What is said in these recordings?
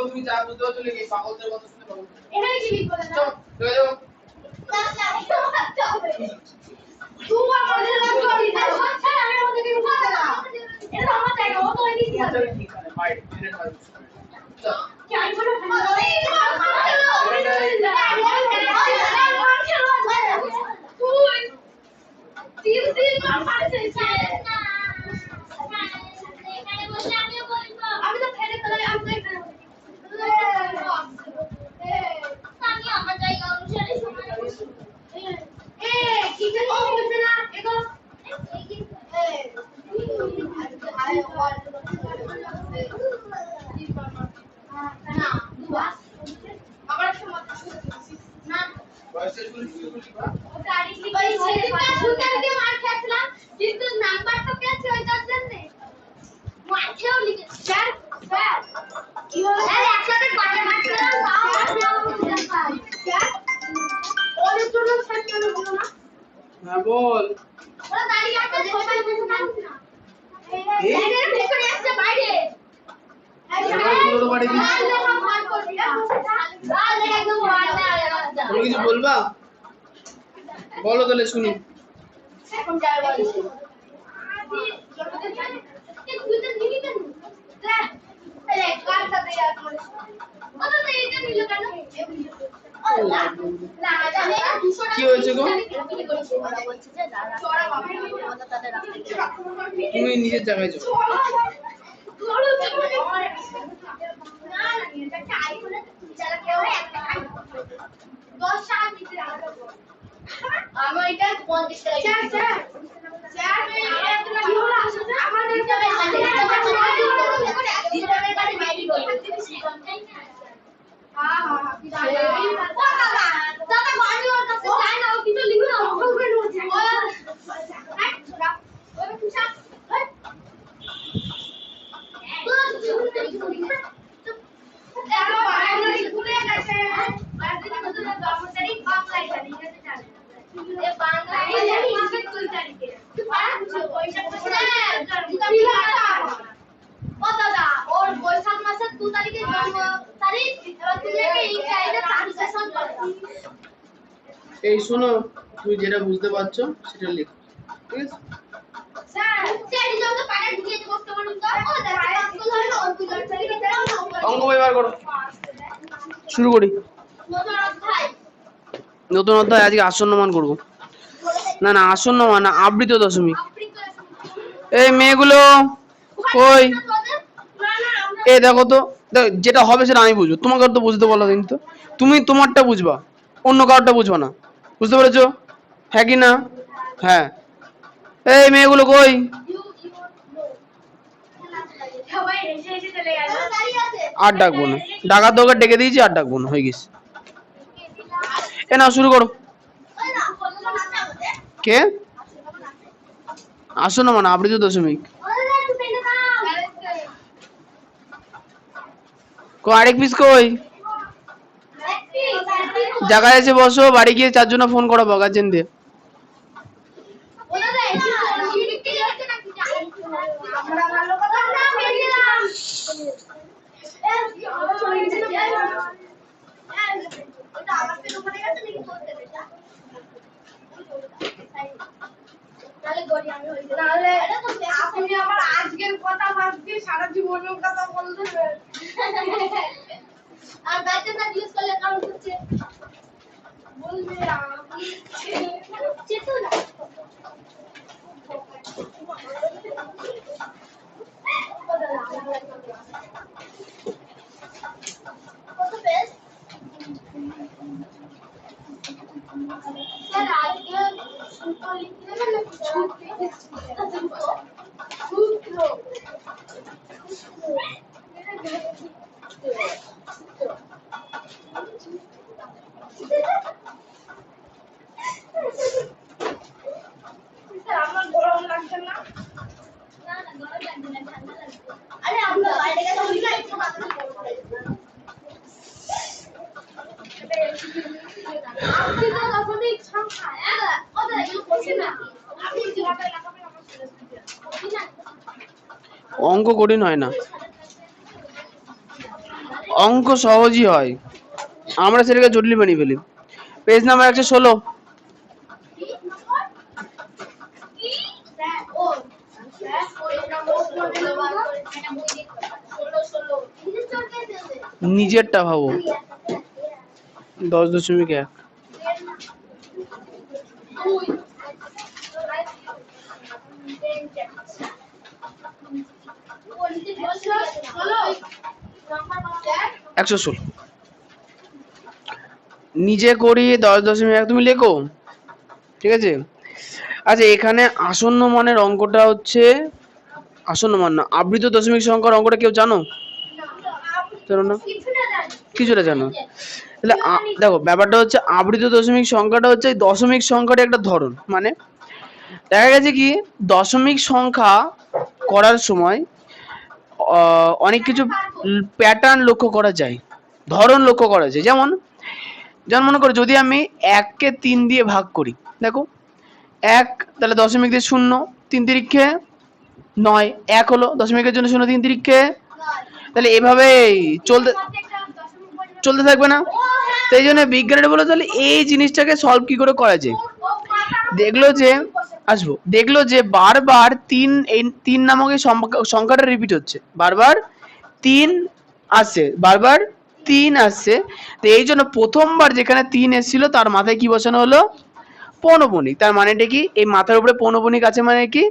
তুমি যা বুঝতে চলে গিয়ে পাগলদের কথা শুনে পাগল এখানে কি লিখবো না চল তুই আমাদের লাগ করি না আচ্ছা আমি ওদের কি উঠাতে না এটা আমার জায়গা ও তো এদিকে ঠিক আছে ভাই মিনিট ভাই চল কি আই বলো তুই তিন মার মারছিস এখানে বসে আমিও বলবো আমি তো ফেলে তোলে আমি তো এখানে আমি আমার জায়গা অনুসারে সমান বসি কি জানি বলছে না এগো না দুবাস আমার সময় না বয়সের গুলি কি বা গাড়ি কি ভাই সেটা সুতারকে মার খেয়েছিলাম কিন্তু নাম্বারটা পেয়েছি ওই তার জন্য মার খেয়েও লিখে স্যার স্যার কি হলো স্যার একসাথে পাটা মারছিলাম তাও মার দেওয়া হলো স্যার ওদের জন্য স্যার কেন বলো না হ্যাঁ বল ওরা দাঁড়িয়ে আছে সবাই বসে মারছে না এই এর ভিতরে আসছে বাইরে তুমি কিছু বলবা বলো তাহলে শুনি কি হয়েছে গো তুমি নিজের জায়গায় যাও আমার এটা 50 টাকা এই শোনো তুমি যেটা বুঝতে পারছো সেটা লেখো ঠিক আছে অঙ্ক ব্যবহার করো শুরু করি নতুন অধ্যায় আজকে আসন্ন মান করবো না না আসন্ন মান না আবৃত দশমিক এই মেয়েগুলো কই এ দেখো তো যেটা হবে সেটা আমি বুঝবো তোমাকে তো বুঝতে বলো কিন্তু তুমি তোমারটা বুঝবা অন্য কারোরটা বুঝবা না বুঝতে পেরেছো হ্যাঁ কি না হ্যাঁ এই মেয়েগুলো কই আর ডাকবো না ডাকার দরকার ডেকে দিয়েছি আর ডাকবো না হয়ে গেছে এ না শুরু করো কে আসো না মানে আবৃত দশমিক আরেক পিস কই জায়গায় এসে বসো বাড়ি গিয়ে 4 জনা ফোন করাবো গার্জেন দিয়ে আপনি আমার আজকের কথা ভাবছি সারা জীবনের কথা বলতে আর ব্যাচটা ইউজ করলে কাউন্ট হচ্ছে বলবে আমি চেতো না কত পেজ স্যার আজকে সূত্র লিখতে না সূত্র আমার গরম লাগছে না না গরম লাগছে না ঠান্ডা লাগছে আরে আমরা অঙ্ক কঠিন হয় না, অঙ্ক সহজই হয়, আমরা সেটাকে জটিল বানিয়ে ফেলি। Page number 116। নিজেরটা ভাবো, 10.1। একশো 16 নিজে করি 10.1, তুমি লেখো, ঠিক আছে। আচ্ছা এখানে আসন্ন মানের অঙ্কটা হচ্ছে, আসন্ন মান না, আবৃত দশমিক সংখ্যার অঙ্কটা কেউ জানো? জানো না? কিছুটা জানো। তাহলে দেখো ব্যাপারটা হচ্ছে আবৃত দশমিক সংখ্যাটা হচ্ছে দশমিক সংখ্যার একটা ধরন। মানে দেখা গেছে কি দশমিক সংখ্যা করার সময় অনেক কিছু প্যাটার্ন লক্ষ্য করা যায়, ধরন লক্ষ্য করা যায়। যেমন যেমন মনে করো যদি আমি 1 কে 3 দিয়ে ভাগ করি, দেখো 1 তাহলে দশমিক দিয়ে 0, 3 তিরিক্ষে 9, 1 হলো দশমিকের জন্য 0, 3 তিরিক্ষে, তাহলে এভাবে চলতে চলতে থাকবে না? তো এই জন্য বিজ্ঞানীরা বলে তাহলে এই জিনিসটাকে সলভ কি করে করা যায়। দেখলো যে বারবার 3, এই 3 নামক এই সংখ্যাটা রিপিট হচ্ছে, বারবার 3 আসছে, বারবার 3 আসছে। তো এই জন্য প্রথমবার যেখানে 3 এসেছিল তার মাথায় কি বসানো হলো? পৌনঃপুনিক। তার মানেটা কি? এই মাথার উপরে পৌনঃপুনিক আছে মানে কি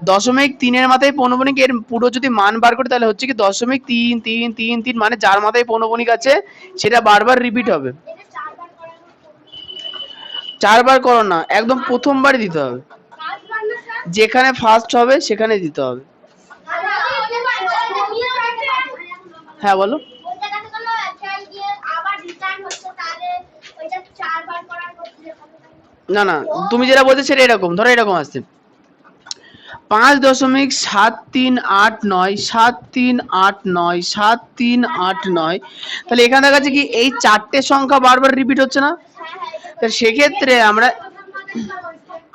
0.3 মাথায় পৌনঃপুনিক, এর পুরো যদি মান বার করে তাহলে হচ্ছে কি 0.33333, মানে যার মাথায় পৌনঃপুনিক আছে সেটা বারবার রিপিট হবে। 4 বার করো না, একদম প্রথমবারই দিতে হবে, যেখানে ফার্স্ট হবে সেখানে দিতে হবে। হ্যাঁ বলো। না না, তুমি যেটা বলছো সেটা এরকম, ধরো এরকম আসছে 5.7389 7389 7389, তাহলে এখানে দেখা যাচ্ছে কি এই 4টে সংখ্যা বারবার রিপিট হচ্ছে না? তাহলে সেক্ষেত্রে আমরা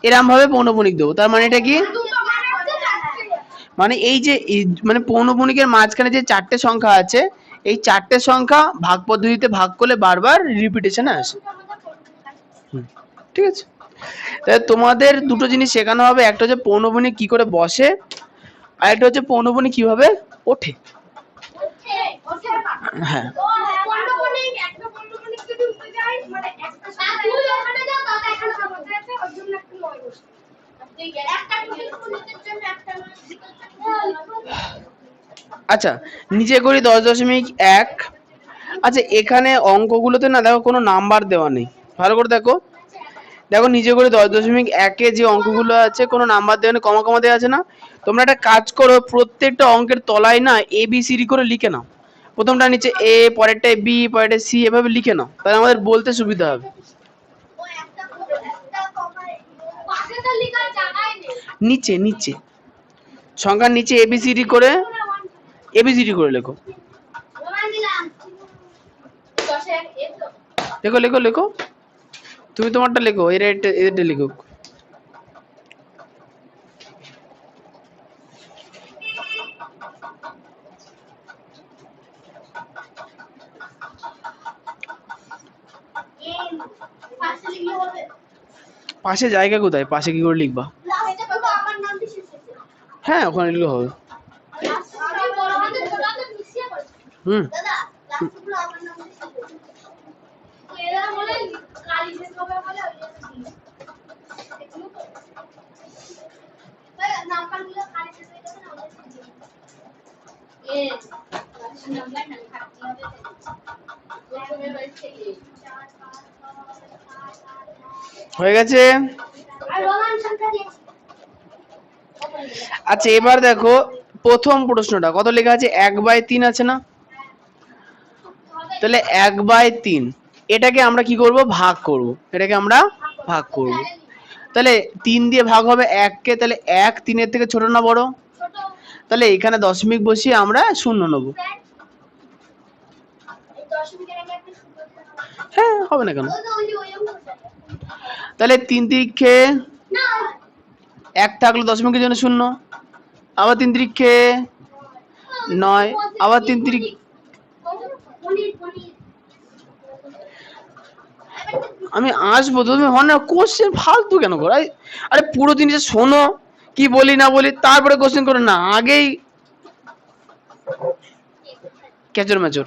এরম ভাবে পৌনঃপুনিক দেবো। তার মানে এটা কি, মানে এই যে মানে পৌনঃপুনিকের মাঝখানে যে 4টে সংখ্যা আছে, এই 4টে সংখ্যা ভাগ পদ্ধতিতে ভাগ করলে বারবার রিপিটেশনে আসে। ঠিক আছে, তাহলে তোমাদের দুটো জিনিস শেখানো হবে, একটা হচ্ছে পৌনঃপুনিক কি করে বসে, আর একটা হচ্ছে পৌনঃপুনিক কিভাবে ওঠে। হ্যাঁ আচ্ছা নিচে করি 10.1। আচ্ছা এখানে অঙ্কগুলোতে না দেখো কোনো নাম্বার দেওয়া নেই, ভালো করে দেখো, দেখো নিচে করে 10.1 যে অঙ্কগুলো আছে কোনো নাম্বার দেওয়া নেই, কমা কমা দেওয়া আছে না? তোমরা একটা কাজ করো, প্রত্যেকটা অঙ্কের তলায় না ABCD করে লিখে নাও, প্রথমটা নিচে A, পরেরটা B, পরেরটা C, এভাবে লিখে নাও, তাহলে আমাদের বলতে সুবিধা হবে। নিচে নিচে সংখ্যার নিচে ABCD করে লেখো, লেখো লেখো লেখো, তুমি তোমারটা লেখো, এরটা লিখুক। পাশে জায়গা কোথায়, পাশে কি করে লিখবা? হ্যাঁ ওখানে লিখলে হবে। হুম হয়ে গেছে। আচ্ছা এবার দেখো প্রথম প্রশ্নটা কত লেখা আছে, 1/3 আছে না? তাহলে 1/3 এটাকে আমরা কি করব, ভাগ করব, এটাকে আমরা ভাগ করব। তাহলে 3 দিয়ে ভাগ হবে 1 কে, তাহলে 1 3 থেকে ছোট না বড়? তাহলে এখানে দশমিক বসিয়ে আমরা 0 নেব। হ্যাঁ হবে না কেন? তাহলে 3 তিরিক্ষে 1 থাকলো, দশমিকের জন্য 0, আবার 3 3 9, আবার 3 3। আমি আসবো তো, তুমি হন কোশ্চেন ফালতু কেন করো? আরে পুরো জিনিসটা শোনো, কি বলি না বলি, তারপরে কোশ্চেন করো না, আগেই ক্যাচর ম্যাচর।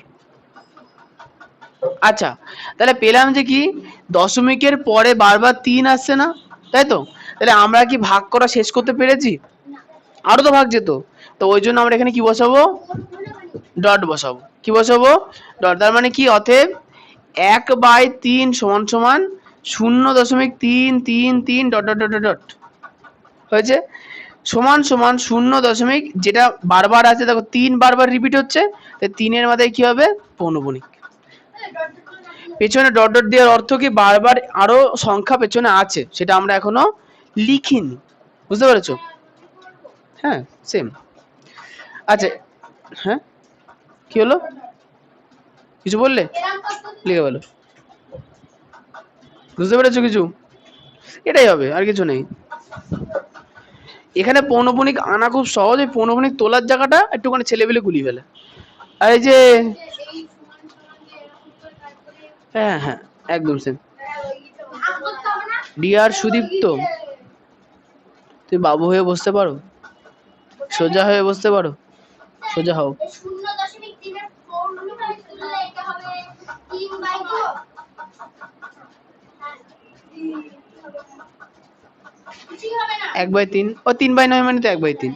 আচ্ছা, তাহলে পেলাম যে কি দশমিকের পরে বারবার 3 আসছে না, তাই তো? তাহলে আমরা কি ভাগ করা শেষ করতে পেরেছি? আরো তো ভাগ যেত। তো ওই জন্য আমরা এখানে কি বসাবো? ডট বসাবো। কি বসাবো? ডট। তার মানে কি, অতএব 1/3 সমান সমান 0.333 ডট ডট ডট ডট হয়েছে, সমান সমান 0. যেটা বারবার আছে, দেখো 3 বারবার রিপিট হচ্ছে, তাই 3 মাথায় কি হবে? পৌনঃপুনিক। পেছনে ডট ডট দেওয়ার অর্থ কি, বারবার আরো সংখ্যা পেছনে আছে, সেটা আমরা এখনো লিখিনি। বুঝতে পেরেছো? হ্যাঁ, সেম। আচ্ছা, হ্যাঁ কি হলো? কিছু বললে? লিখে বলো। বুঝতে পেরেছো কিছু? এটাই হবে, আর কিছু নেই। এখানে পৌনঃপুনিক আনা খুব সহজ, এই পৌনঃপুনিক তোলার জায়গাটা একটুখানি ছেলেবেলে গুলিয়ে ফেলে। আর এই যে, হ্যাঁ হ্যাঁ একদম সেম। ডিয়ার সুদীপ্ত, তুমি বাবু হয়ে বসতে পারো, সোজা হয়ে বসতে পারো, সোজা হও। 0.3 পৌনঃপুনিক তুললে এটা হবে 3/2। 1/3, ও 3/9 মানে তো 1/3।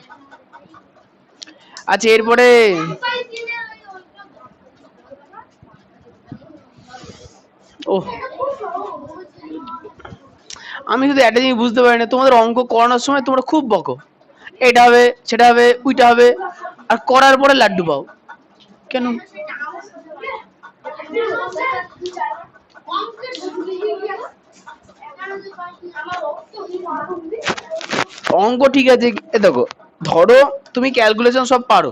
আচ্ছা, এরপরে ও, আমি শুধু একটা জিনিস বুঝতে পারি না, তোমাদের অঙ্ক করানোর সময় তোমরা খুব বকো, এটা হবে, সেটা হবে, ওইটা হবে, আর করার পরে লাড্ডু পাও কেন? অঙ্ক ঠিক আছে, এ দেখো, ধরো তুমি ক্যালকুলেশন সব পারো,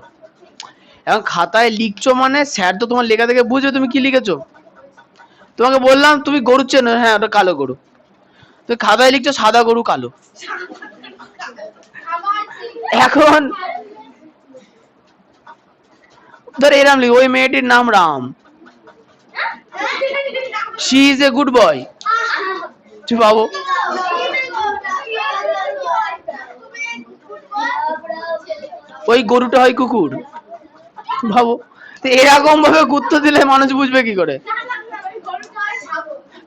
এখন খাতায় লিখছো মানে স্যার তো তোমার লেখা থেকে বুঝবে তুমি কি লিখেছো। তোমাকে বললাম তুমি গরু চেনো, হ্যাঁ ওটা কালো গরু, তুমি খাতায় লিখছো সাদা গরু কালো। এখন ধর এরাম লিখ, ওই মেয়েটির নাম Ram, she is a good boy, তুমি ভাবো। ওই গরুটা হয় কুকুর, ভাবো। তো এরকম ভাবে গুরুত্ব দিলে মানুষ বুঝবে কি করে?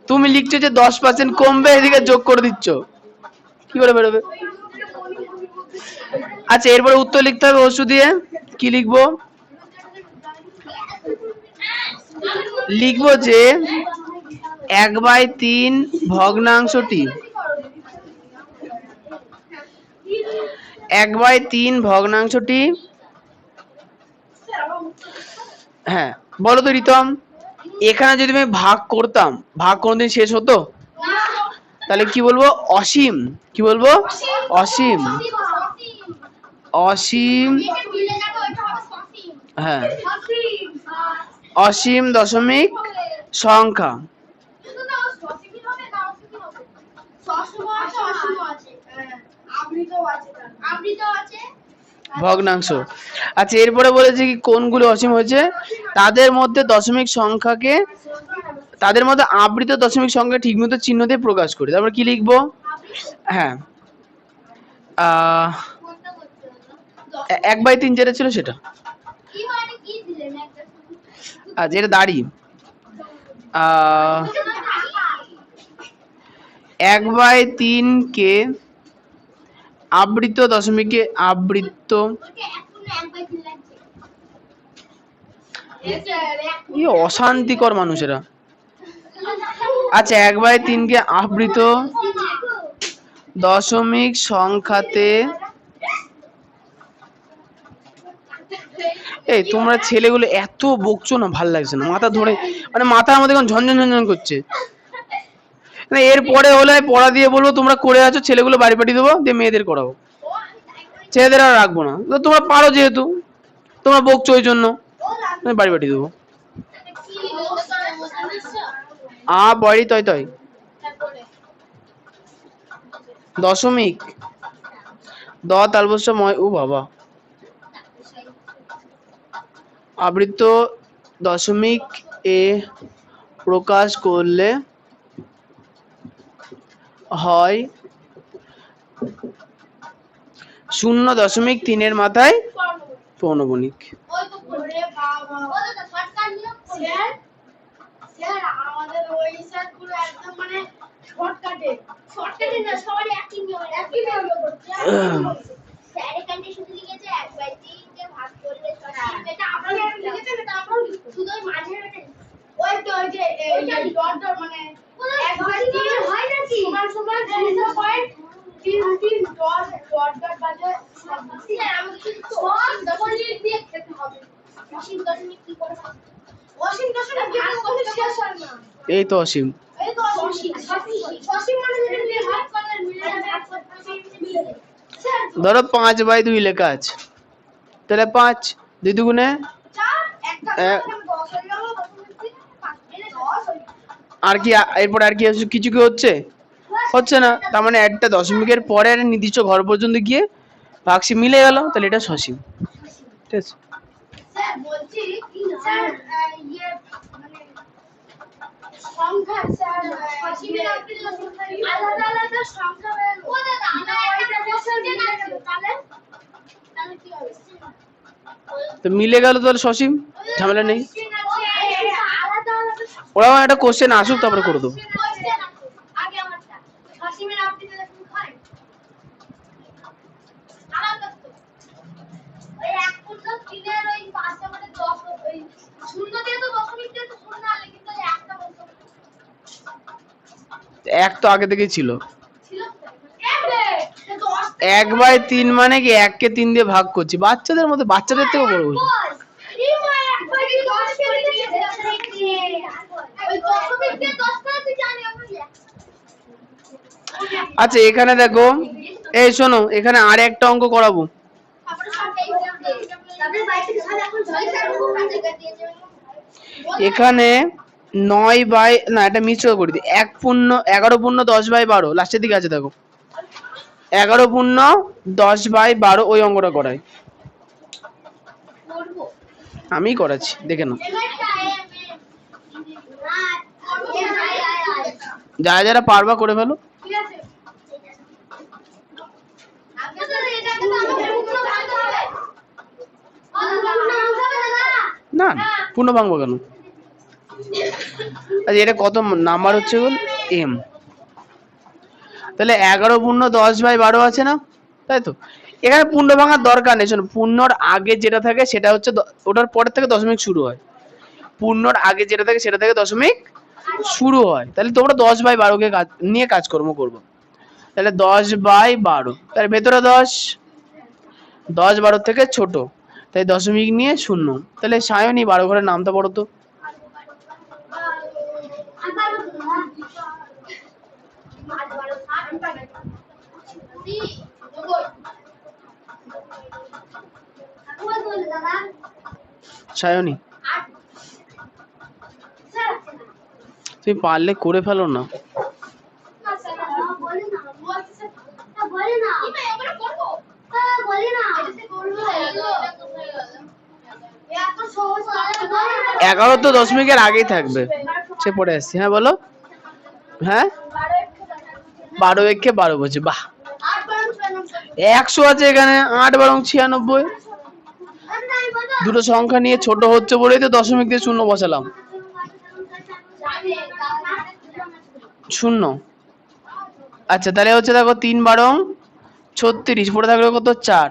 তুমি লিখছো যে 10% কমবে, এদিকে যোগ করে দিচ্ছ, কি করে বেরোবে? আচ্ছা, এরপরে উত্তর লিখতে হবে ওষুধ দিয়ে। কি লিখবো? লিখবো যে 1/3 ভগ্নাংশটি, 1/3 ভগ্নাংশটি, হ্যাঁ বলো তো রিতম, এখানে যদি আমি ভাগ করতাম, ভাগ কোনদিন শেষ হতো? তাহলে কি বলবো? অসীম। কি বলবো? অসীম। অসীম, হ্যাঁ, অসীম দশমিক সংখ্যা। ভগ্নাংশ। আচ্ছা, এরপরে বলেছে কি কোনগুলো অসীম হয়েছে, তাদের মধ্যে দশমিক সংখ্যাকে, তাদের মধ্যে আবৃত দশমিক সংখ্যা ঠিকমতো চিহ্ন দিয়ে প্রকাশ করি। তারপর কি লিখবো? হ্যাঁ, 1/3 যেটা ছিল সেটা, আর যেটা দাঁড়ি, 1/3 কে আবৃত দশমিকে আবৃত, এই অশান্তিকর মানুষেরা। আচ্ছা, 1/3 কে আবৃত দশমিক সংখ্যাতে, এই তোমরা ছেলেগুলো এত বকছো না, ভাল লাগছে না, মাথা ধরে মানে মাথার মধ্যে এখন ঝনঝন ঝনঝন করছে। এরপরে হলে পড়া দিয়ে বলবো তোমরা করে আছো, ছেলেগুলো বাড়ি পাঠিয়ে দেবো, দিয়ে মেয়েদের করাবো, ছেলেদের আর রাখবো না। তোমরা পারো যেহেতু, তোমরা বকছো ওই জন্য বাড়ি পাঠিয়ে দেবো। বাড়ি তয় তয় দশমিক, দ তালবস্য ময়, ও বাবা আবৃত দশমিক এ প্রকাশ করলে হয় 0.3 মাথায় পৌনঃপুনিক। ওই তো করে বাবা ওই তো শর্টকাট নিয়ম স্যার স্যার আমাদের ওই স্যার পুরো একদম মানে শর্টকাটে না সবাই একই নিয়ম করছে স্যার এখানে শুধু লিখেছে 1/3 কে ভাগ করলে সঠিক এটা আপনারা লিখেছেন এটা আমরাও লিখব শুধু ওই মাঝের এটা ওই তো ওই যে ডট ডট মানে 1/3 হয় নাকি সমান সমান 0.33 ডট ডট ডট বাজে স্যার আমাকে সব দশমিক দিয়ে খেতে হবে অসীম দশমিক কি করে অসীম দশমিক ভাগ করলে শেষ হয় না এই তো অসীম। এই তো অসীম অসীম মানে যেটা দিয়ে ভাগ করলে মিলে যাবে 1/3 মিলে যাবে স্যার ধরো 5/2 লেখা আছে, তাহলে 5 2 দুগুণে 4 একটা 10 হয়ে গেল দশমিক থেকে 5 এর 10 হয়ে আর কি এরপর আর কি কিছু কি হচ্ছে না, তার মানে একটা দশমিকের পরে একটা নির্দিষ্ট ঘর পর্যন্ত গিয়ে ভাগশি মিলে গেল, তাহলে এটা সসীম। ঠিক আছে, স্যার বলছি স্যার ইয়ে মানে সংখ্যা স্যার সসীমের আপনি আলাদা আলাদা সংখ্যা ও দাদা আমরা একটা বছর মিলে গেল তাহলে কি হবে তো মিলে গেল তাহলে সসীম, ঝামেলা নেই। আলাদা আলাদা ওরা একটা কোশ্চেন আসুক তারপরে করে দেবো। আগে আমারটা সসীমের আপনি তাহলে কোন খায় আলাদা তো ওই এক পূর্ণ 3 এর ওই 5 এর মধ্যে 10 ওই শূন্য দিয়ে তো দশমিক দিয়ে তো শূন্য আলে কিন্তু একটা বলতে এক তো আগে থেকেই ছিল। ছিল তো 1/3 মানে কি 1 কে 3 দিয়ে ভাগ করছি, বাচ্চাদের মধ্যে, বাচ্চাদের থেকেও বড় হয়েছে। এই মা 1/10 কে দিতে ওই দশমিক দিয়ে 10 করে তুই জানি আমরা আচ্ছা এখানে দেখো, এই শোনো এখানে আর একটা অঙ্ক করাবো। তারপরে সব এক্সাম দে তারপরে বাইরে থেকে স্যার এখন জয় স্যার খুব কাজে দিয়ে যাবেন এখানে এটা মিশ্র করে দিই, 11/10/12 লাস্টের দিকে আছে দেখো, 11/10/12 ওই অঙ্কটা করাই, করব আমি করাচ্ছি দেখে নাও। যারা যারা পারবা করে ফেলো। ঠিক আছে আগে তো এটাকে তো আমাকে পূর্ণ ভাঙতে হবে পূর্ণ ভাঙতে হবে দাদা না পূর্ণ ভাঙবো কেন? আচ্ছা এটা কত নাম্বার হচ্ছে বল এম, তাহলে 11/10/12 আছে না, তাই তো। এখানে পূর্ণ ভাঙার দরকার নেই, শোনো পূর্ণর আগে যেটা থাকে সেটা হচ্ছে ওটার পরের থেকে দশমিক শুরু হয়, পূর্ণর আগে যেটা থাকে সেটা থেকে দশমিক শুরু হয়, তাহলে তোমরা 10/12 কে নিয়ে কাজকর্ম করবো। তাহলে 10/12, তার ভেতরে 10 10-12 থেকে ছোট, তাই দশমিক নিয়ে 0, তাহলে সায়নী 12 ঘরের নামটা পড়ো তো। সায়নী তুমি পারলে করে ফেলো না। এগারো তো দশমিকের আগেই থাকবে, সে পড়ে আসছি। হ্যাঁ বলো, হ্যাঁ 12 বলছে, বাহ 100 আছে এখানে, 8-12-96, দুটো সংখ্যা নিয়ে ছোট হচ্ছে বলেই তো দশমিক দিয়ে 0 বসালাম, 0। আচ্ছা তাহলে হচ্ছে দেখো 3-12-36 পড়ে থাকলে কত 4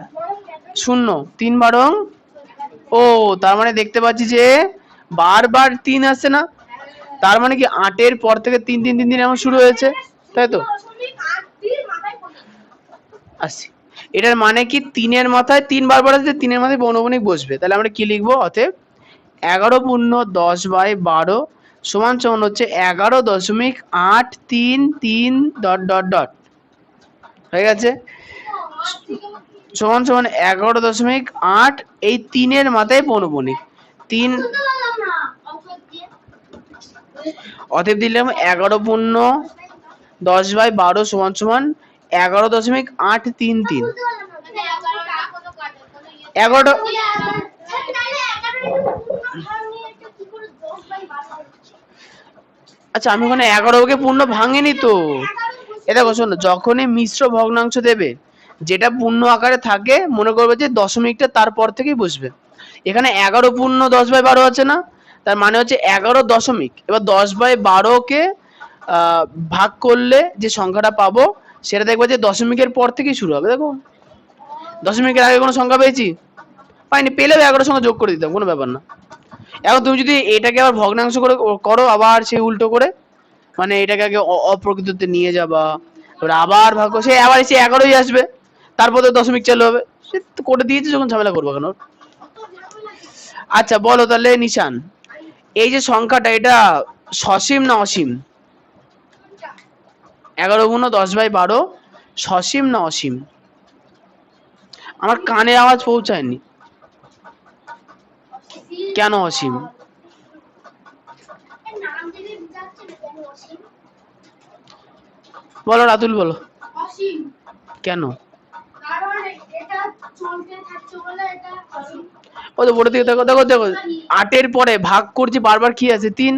0, 3-12, ও তার মানে দেখতে পাচ্ছি যে বারবার 3 আসছে না, তার মানে কি 8 এর পর থেকে 3-3-3-3 এমন শুরু হয়েছে, তাই তো। আসি, এটার মানে কি 3 এর মাথায় 3 বারবার আসছে, 3 এর মাথায় পৌনঃপুনিক বসবে, তাহলে আমরা কি লিখবো, অতএব 11/10/12 সমান সমান হচ্ছে 11.833 ... হয়ে গেছে, সমান সমান 11.8, এই 3 এর মাথায় পৌনঃপুনিক 3, অতএব দিলাম 11/10/12 সমান সমান 11.833। 11 আচ্ছা আমি ওখানে 11কে পূর্ণ ভাঙিনি তো। এ দেখো শোনো, যখনই মিশ্র ভগ্নাংশ দেবে, যেটা পূর্ণ আকারে থাকে মনে করবে যে দশমিকটা তারপর থেকেই বসবে। এখানে 11 পূর্ণ 10/12 আছে না, তার মানে হচ্ছে 11 দশমিক। এবার 10/12কে ভাগ করলে যে সংখ্যাটা পাবো সেটা দেখবো যে দশমিকের পর থেকেই শুরু হবে। দেখো দশমিকের আগে কোনো সংখ্যা পেয়েছি? পাইনি, পেলেও 11 সঙ্গে যোগ করে দিতাম, কোনো ব্যাপার না। এখন তুমি যদি এটাকে আবার ভগ্নাংশ করে করো, আবার সেই উল্টো করে, মানে এটাকে আগে অপ্রকৃততে নিয়ে যাবা, এবার আবার ভাগ সে আবার এসে 11ই আসবে, তারপর তো দশমিক চালু হবে। সে তো করে দিয়েছে, যখন ঝামেলা করবো কেন? আচ্ছা বলো তাহলে নিশান, এই যে সংখ্যাটা এটা সসীম না অসীম? 11×10/12 সসীম না অসীম? আমার কানে আওয়াজ পৌঁছায়নি। কেন অসীম? নাম থেকে বুঝাচ্ছে না কেন অসীম। বলো রাতুল, বলো অসীম কেন? কারণ এটা চলতে থাকছে বলে এটা অসীম। ওই তো বড় দিকে দেখো দেখো দেখো, 8-এর পরে ভাগ করছি বারবার কি আছে? 3।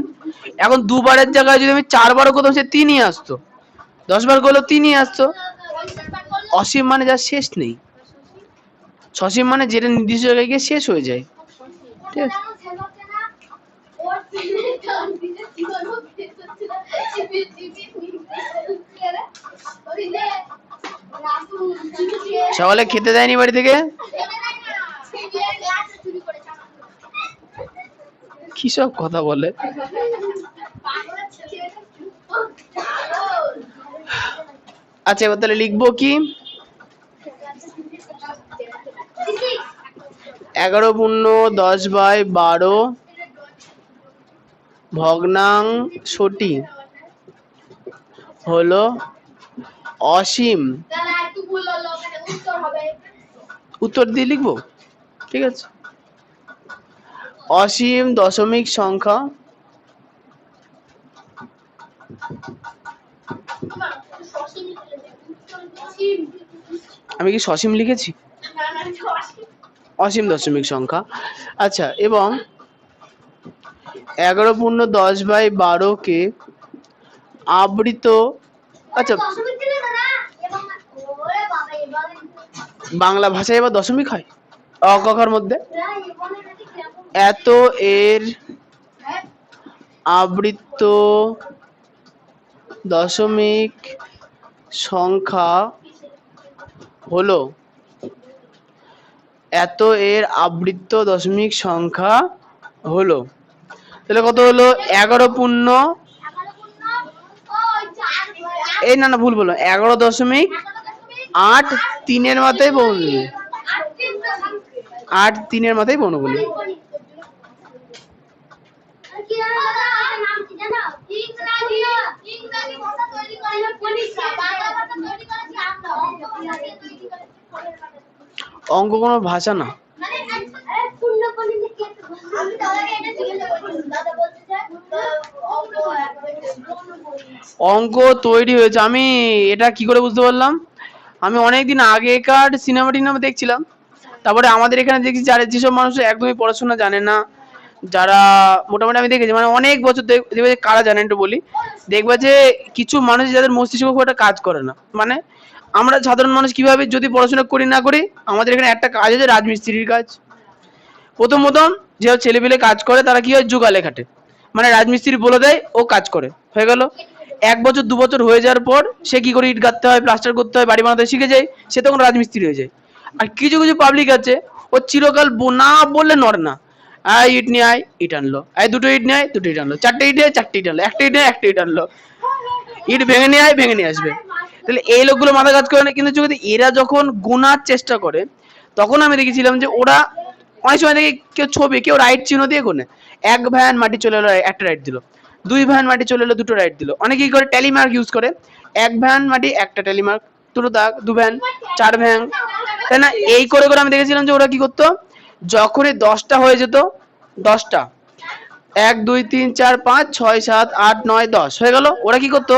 এখন দুবারের জায়গায় যদি আমি 4বারও করতাম সে 3ই আসতো, 10বার করলেও 3ই আসতো। অসীম মানে যার শেষ নেই, সসীম মানে যেটা নির্দিষ্ট জায়গায় গিয়ে শেষ হয়ে যায়। ঠিক আছে? সকালে খেতে দেয়নি বাড়ি থেকে? কি সব কথা বলে। আচ্ছা এবার তাহলে লিখবো কি? 11×10/12 ভগ্নাংশটি হলো অসীম। উত্তর দিয়ে লিখবো, ঠিক আছে? অসীম দশমিক সংখ্যা আমি কি সসীম লিখেছি? অসীম দশমিক সংখ্যা। আচ্ছা এবং 11×10/12কে আবৃত, আচ্ছা বাংলা ভাষায় এবার দশমিক হয় অকখার মধ্যে। এত এর আবৃত দশমিক সংখ্যা হলো, এত এর আবৃত দশমিক সংখ্যা হলো, তাহলে কত হলো? 11 এই না না ভুল বললাম, 11.83 মাথায় বৌনি, 8 3 মাথায় বর্ণগুলি। অঙ্ক কোনো ভাষা না। অঙ্ক তৈরি হয়েছে, আমি এটা কি করে বুঝতে পারলাম? আমি অনেকদিন আগেকার সিনেমা টিনেমা দেখছিলাম, তারপরে আমাদের এখানে দেখছি যারা যেসব মানুষ একদমই পড়াশোনা জানে না, যারা মোটামুটি আমি দেখেছি মানে অনেক বছর দেখবে যে কারা জানেন একটু বলি, দেখবে যে কিছু মানুষ যাদের মস্তিষ্ক খুব একটা কাজ করে না, মানে আমরা সাধারণ মানুষ কিভাবে যদি পড়াশোনা করি না করি, আমাদের এখানে একটা কাজ আছে রাজমিস্ত্রির কাজ। প্রথম প্রথম যে ছেলেপিলে কাজ করে তারা কি হয়, জোগালে খাটে, মানে রাজমিস্ত্রি বলে দেয় ও কাজ করে, হয়ে গেল। 1 বছর 2 বছর হয়ে যাওয়ার পর সে কি করে ইট গাঁথতে হয়, প্লাস্টার করতে হয়, বাড়ি বানাতে শিখে যায়, সে তখন রাজমিস্ত্রি হয়ে যায়। আর কিছু কিছু পাবলিক আছে ও চিরকাল না বললে নড়ে না, আয় ইট নিয়ে আয়, ইট আনলো, আয় 2টো ইট নিয়ে আয়, 2টো ইট আনলো, 4টে ইট নিয়ে 4টে ইট আনলো, 1টা ইট নিয়ে 1টা ইট আনলো, ইট ভেঙে নিয়ে আয়, ভেঙে নিয়ে আসবে। তাহলে এই লোকগুলো মাথা কাজ করে না, কিন্তু যদি এরা যখন গোনার চেষ্টা করে তখন আমি দেখেছিলাম যে ওরা অনেক সময় দেখি কেউ ছবি, কেউ রাইট চিহ্ন দিয়ে গোনে, 1 ভ্যান মাটি চলে এলো 1টা রাইট দিল, 2 ভ্যান মাটি চলে এলো 2টো রাইট দিল, অনেকে কি করে ট্যালি মার্ক ইউজ করে, 1 ভ্যান মাটি 1টা ট্যালি মার্ক, 2টো দাগ, 2 ভ্যান 4 ভ্যান, তাই না? এই করে করে আমি দেখেছিলাম যে ওরা কি করতো, যখনই 10টা হয়ে যেত, 10টা 1 2 3 4 5 6 7 8 9 10 হয়ে গেল, ওরা কি করতো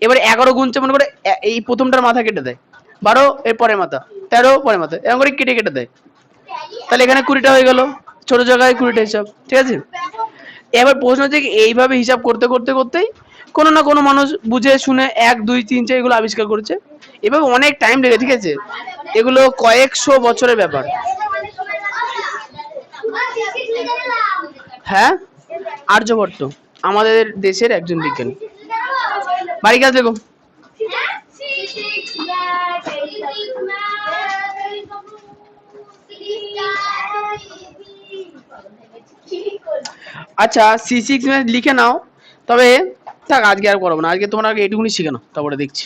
এবারে 11 গুনছে মনে করে, এই প্রথমটার মাথা কেটে দেয়, 12 এর পরের মাথা, 13 পরের মাথা, এরকম করে কেটে কেটে দেয়। তাহলে এখানে 20টা হয়ে গেল, ছোট জায়গায় 20টা হিসাব, ঠিক আছে? এবার প্রশ্ন হচ্ছে কি, এইভাবে হিসাব করতে করতে করতেই কোনো না কোনো মানুষ বুঝে শুনে 1 2 3 4 এগুলো আবিষ্কার করেছে। এভাবে অনেক টাইম লেগে, ঠিক আছে, এগুলো কয়েকশো বছরের ব্যাপার। হ্যাঁ, আর্যভট্ট আমাদের দেশের একজন বিজ্ঞানী। বাড়ি কাজ দেখো। আচ্ছা C6 লিখে নাও, তবে থাক আজকে আর করবো না, আজকে তোমরা আগে এটুকুনি শিখে নাও, তারপরে দেখছি।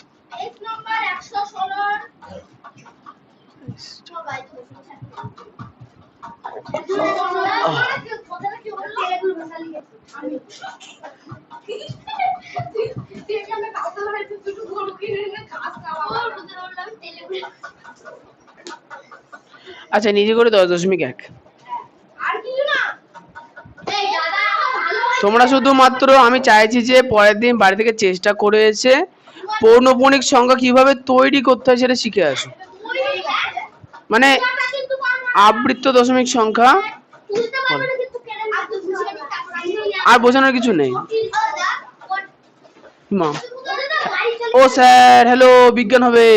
আচ্ছা নিজে করে 10.1। তোমরা শুধুমাত্র, আমি চাইছি যে পরের দিন বাড়ি থেকে চেষ্টা করে এসে পৌনঃপুনিক সংখ্যা কিভাবে তৈরি করতে হয় সেটা শিখে আসো। মানে আবৃত্ত দশমিক সংখ্যা, আর বোঝানোর কিছু নেই। মা, ও স্যার হ্যালো, বিজ্ঞান হবে।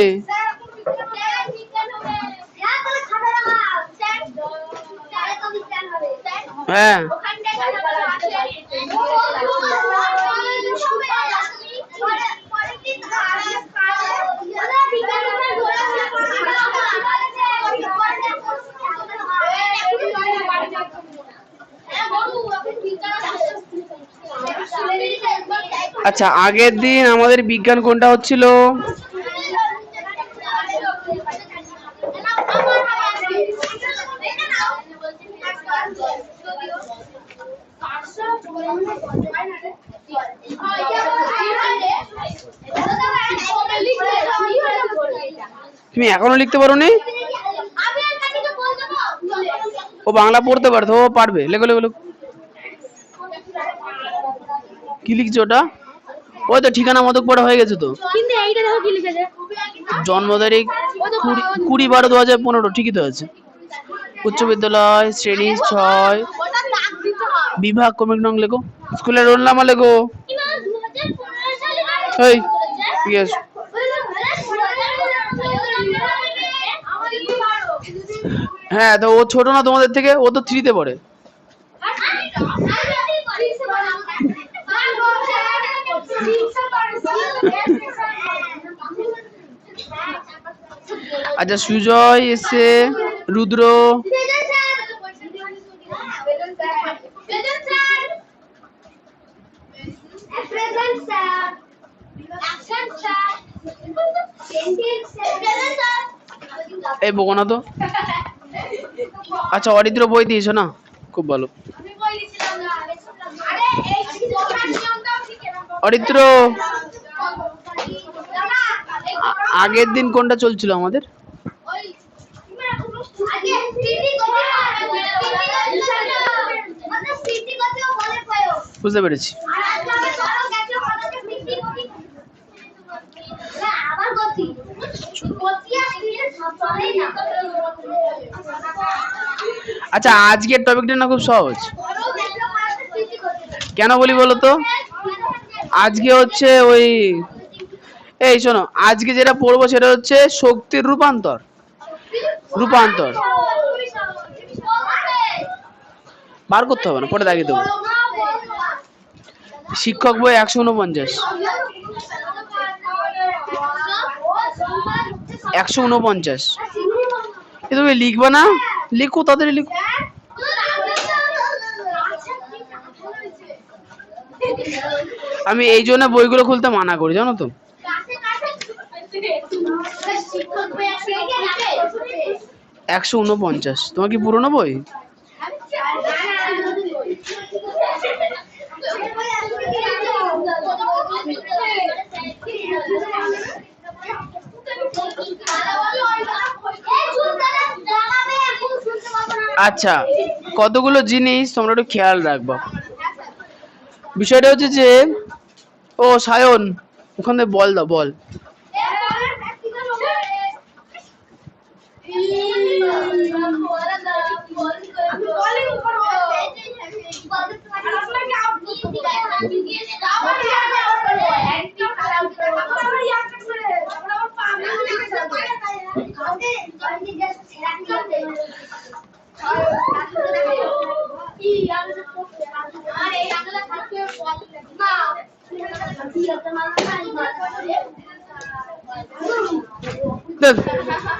হ্যাঁ আচ্ছা, আগের দিন আমাদের বিজ্ঞান কোনটা হচ্ছিল? তুমি এখনো লিখতে পারোনি? ও বাংলা পড়তে পারতো, ও পারবে। লেখো লেখো লেখো। কি লিখছো ওটা? ওই তো ঠিকানা মতো পড়া হয়ে গেছে তো। কিন্তু এইটা দেখো কি লিখেছে, জন্ম তারিখ 20/12/2015, ঠিকই তো আছে। উচ্চ বিদ্যালয় শ্রেণী 6, বিভাগ ক্রমিক নং লেখো, স্কুলের রোল নাম্বার লেখো। এই ঠিক আছে। হ্যাঁ তো ও ছোট না তোমাদের থেকে? ও তো 3 তে পড়ে। আচ্ছা সুজয় এসে, রুদ্র, এই বকো না তো। আচ্ছা অরিত্র বই দিয়েছো না, খুব ভালো। অরিত্র আগের দিন কোনটা চলছিল আমাদের? বুঝতে পেরেছি। আচ্ছা আজকের টপিকটা না খুব সহজ। কেন বলি বলো তো? আজকে হচ্ছে ওই, এই শোনো, আজকে যেটা পড়বো সেটা হচ্ছে শক্তির রূপান্তর। রূপান্তর বার করতে হবে না, পরে দাগিয়ে দেবো। শিক্ষক বই 149। 149 এ তুমি লিখবা না? লিখো তাড়াতাড়ি লিখো। আমি এই জন্য বইগুলো খুলতে মানা করি, জানো তো। 149 তোমার কি পুরনো বই? আচ্ছা কতগুলো জিনিস তোমরা একটু খেয়াল রাখবা। বিষয়টা হচ্ছে যে, ও সায়ন ওখানে বল দাও, বল।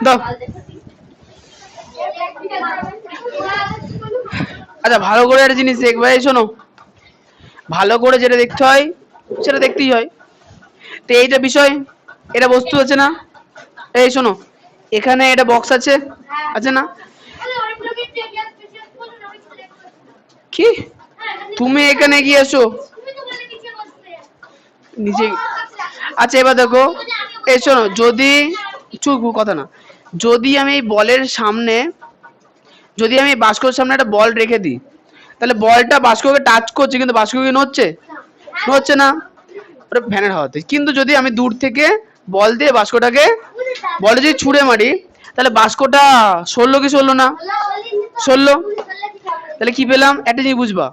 দাও। আচ্ছা ভালো করে একটা জিনিস দেখবে, এই শোনো, ভালো করে যেটা দেখতে হয় সেটা দেখতেই হয়। তো এইটা বিষয়, এটা বস্তু আছে না, এই শোনো, এখানে এটা বক্স আছে, আছে না? কি তুমি এখানে গিয়েছো নিচে? আচ্ছা এবার দেখো, এই শোনো, যদি চুপ কথা না, যদি আমি এই বলের সামনে, যদি আমি বাস্কর সামনে একটা বল রেখে দিই, তাহলে বলটা বাস্ককে টাচ করছে কিন্তু বাস্ককে নড়ছে, নড়ছে না, ওটা ফ্যানের হাওয়াতে। কিন্তু যদি আমি দূর থেকে বল দিয়ে বাস্কটাকে, বলটা যদি ছুঁড়ে মারি, তাহলে বাস্কটা সরলো কি সরলো না? সরলো। তাহলে কি পেলাম, একটা জিনিস বুঝবা,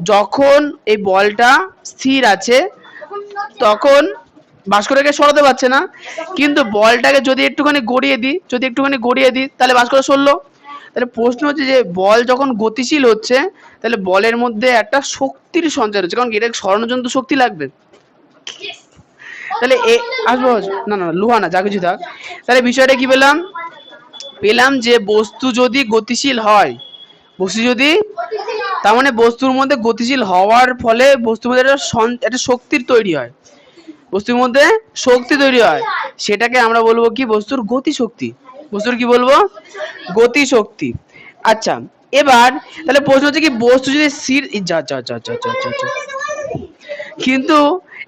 যখন এই বলটা স্থির আছে তখন বাস্কটাকে সরাতে পারছে না, কিন্তু বলটাকে যদি একটুখানি গড়িয়ে দিই, যদি একটুখানি গড়িয়ে দিই, তাহলে বাস্কটা সরলো। তাহলে প্রশ্ন হচ্ছে যে বল যখন গতিশীল হচ্ছে, তাহলে বলের মধ্যে একটা শক্তির সঞ্চার হচ্ছে, কারণ এটা সরানোর জন্য তো শক্তি লাগবে। তাহলে আসবো, না না লোহা না, যা কিছু থাক। তাহলে বিষয়টা কি পেলাম, পেলাম যে বস্তু যদি গতিশীল হয়, বস্তু যদি, তার মানে বস্তুর মধ্যে গতিশীল হওয়ার ফলে বস্তুর মধ্যে একটা শক্তির তৈরি হয়, বস্তুর মধ্যে শক্তি তৈরি হয়, সেটাকে আমরা বলবো কি, বস্তুর গতি শক্তি। বস্তুর কি বলবো, গতি শক্তি। আচ্ছা এবার তাহলে প্রশ্ন হচ্ছে কি, বস্তু যদি স্থির, যা যা যা যা যা যা যা, কিন্তু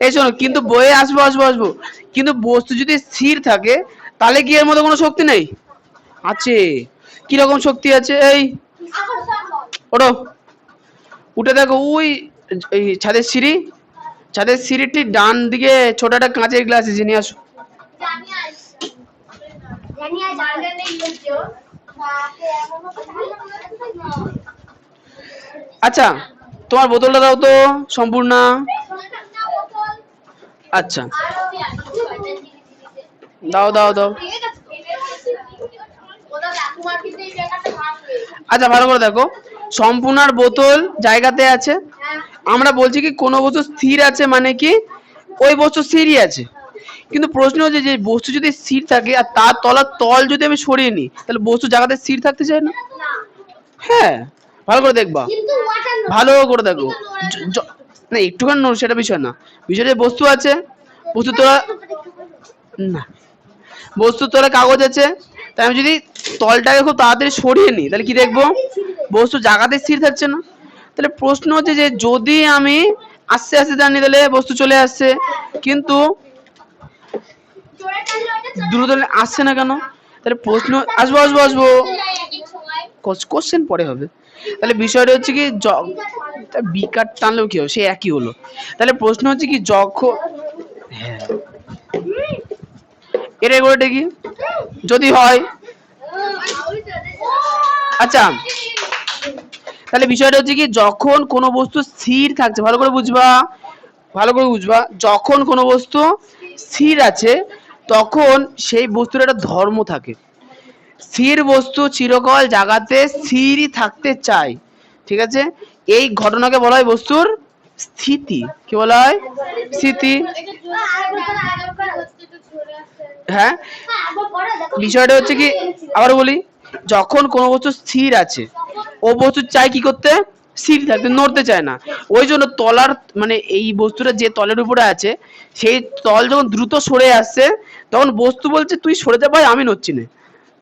এই শোনো, কিন্তু বয়ে আসবো আসবো আসবো, কিন্তু বস্তু যদি স্থির থাকে তাহলে কি এর মধ্যে কোনো শক্তি নেই? আছে। কি রকম শক্তি আছে? এই ওঠো, উঠে দেখো, ওই এই ছাদের সিঁড়ি, ছাদের সিঁড়ির ঠিক ডান দিকে ছোট একটা কাঁচের গ্লাস আছে, নিয়ে আসো। আচ্ছা তোমার বোতলটা দাও তো সম্পূর্ণ। আচ্ছা দাও দাও দাও। আচ্ছা ভালো করে দেখো, সম্পূর্ণার বোতল জায়গাতে আছে, আমরা বলছি কি কোনো বস্তু স্থির আছে মানে কি ওই বস্তু স্থিরই আছে। কিন্তু প্রশ্ন হচ্ছে যে বস্তু যদি স্থির থাকে আর তার তলার তল যদি আমি সরিয়ে নিই, তাহলে বস্তু জায়গাতে স্থির থাকতে চায় না? হ্যাঁ, ভালো করে দেখবা, ভালো করে দেখো, না একটুখানি নড় সেটা বিষয় না, বিষয়টা বস্তু আছে, বস্তু তোলা, না বস্তুর তলায় কাগজ আছে, তাই আমি যদি তলটাকে খুব তাড়াতাড়ি সরিয়ে নিই তাহলে কি দেখবো, বস্তু জায়গাতে স্থির থাকছে না। তাহলে প্রশ্ন হচ্ছে যে যদি আমি আস্তে আস্তে জানি তাহলে বস্তু চলে আসছে, কিন্তু দ্রুত আসছে না কেন? তাহলে প্রশ্ন, আসবো আসবো আসবো, কোশ্চেন পরে হবে। তাহলে বিষয়টা হচ্ছে কি, বিকার টানলেও কি হবে, সে একই হলো। তাহলে প্রশ্ন হচ্ছে কি, যখন, হ্যাঁ এটা করে কি যদি হয়, আচ্ছা তাহলে বিষয়টা হচ্ছে কি, যখন কোনো বস্তু স্থির থাকছে, ভালো করে বুঝবা, ভালো করে বুঝবা, যখন কোনো বস্তু স্থির আছে তখন সেই বস্তুর একটা ধর্ম থাকে। স্থির বস্তু চিরকাল জায়গাতে স্থিরই থাকতে চায়, ঠিক আছে? এই ঘটনাকে বলা হয় বস্তুর স্থিতি। কি বলা হয়? স্থিতি। হ্যাঁ, বিষয়টা হচ্ছে কি, আবার বলি, যখন কোনো বস্তু স্থির আছে ও বস্তু চাই কি করতে, স্থির থাকতে, নড়তে চায় না। ওই জন্য তলার, মানে এই বস্তুটা যে তলের উপরে আছে সেই তল যখন দ্রুত সরে আসছে তখন বস্তু বলছে তুই সরে যা ভাই, আমি নড়ছি না,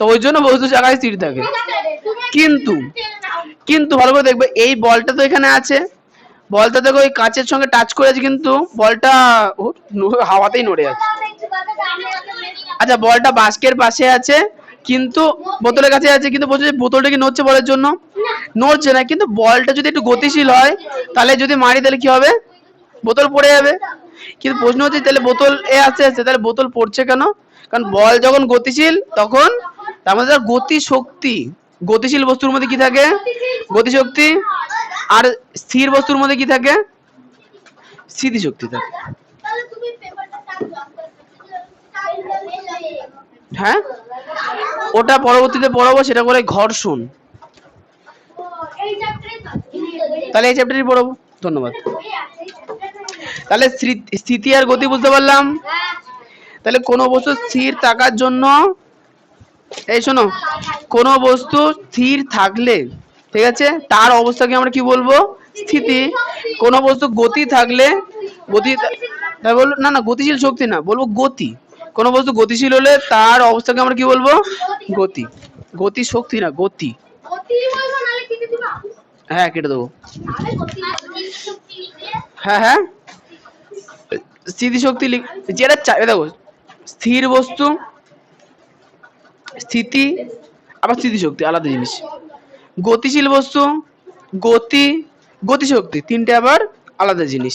তো ওই জন্য বস্তু জায়গায় স্থির থাকে। কিন্তু কিন্তু ভালো করে দেখবে, এই বলটা তো এখানে আছে, বলটা দেখো ওই কাঁচের সঙ্গে টাচ করেছে কিন্তু বলটা হাওয়াতেই নড়ে আছে। আচ্ছা বলটা বাস্কের পাশে আছে কিন্তু বোতলের কাছে আছে, কিন্তু বলছে বোতলটা কি নড়ছে বলের জন্য? নড়ছে না, কিন্তু বলটা যদি একটু গতিশীল হয় তাহলে যদি মারি তাহলে কি হবে, বোতল পড়ে যাবে। কিন্তু প্রশ্ন হচ্ছে তাহলে বোতল এ আস্তে আস্তে, তাহলে বোতল পড়ছে কেন? কারণ বল যখন গতিশীল তখন তার মধ্যে গতি শক্তি, গতিশীল বস্তুর মধ্যে কি থাকে, গতিশক্তি, আর স্থির বস্তুর মধ্যে কি থাকে, স্মৃতিশক্তি থাকে। হ্যাঁ, ওটা পরবর্তীতে পড়াবো, সেটা করে ঘর্ষণ। তাহলে এই চ্যাপ্টারই পড়াবো। ধন্যবাদ। তাহলে স্থিতি আর গতি বুঝতে পারলাম। তাহলে কোনো বস্তু স্থির থাকার জন্য এই শোনো, কোন বস্তু স্থির থাকলে, ঠিক আছে, তার অবস্থাকে আমরা কি বলবো? স্থিতি। কোন বস্তু গতি থাকলে, গতি, তাই বলবো না, না গতিশীল শক্তি না, বলবো গতি। কোন বস্তু গতিশীল হলে তার অবস্থাকে আমরা কি বলবো? গতি। গতি শক্তি না, গতি। হ্যাঁ কেটে দেবো। হ্যাঁ হ্যাঁ, স্থিতিশক্তি যেটা দেখো, স্থির বস্তু, স্থিতি, আবার স্থিতিশক্তি আলাদা জিনিস। গতিশীল বস্তু, গতি, গতিশক্তি তিনটে আবার আলাদা জিনিস।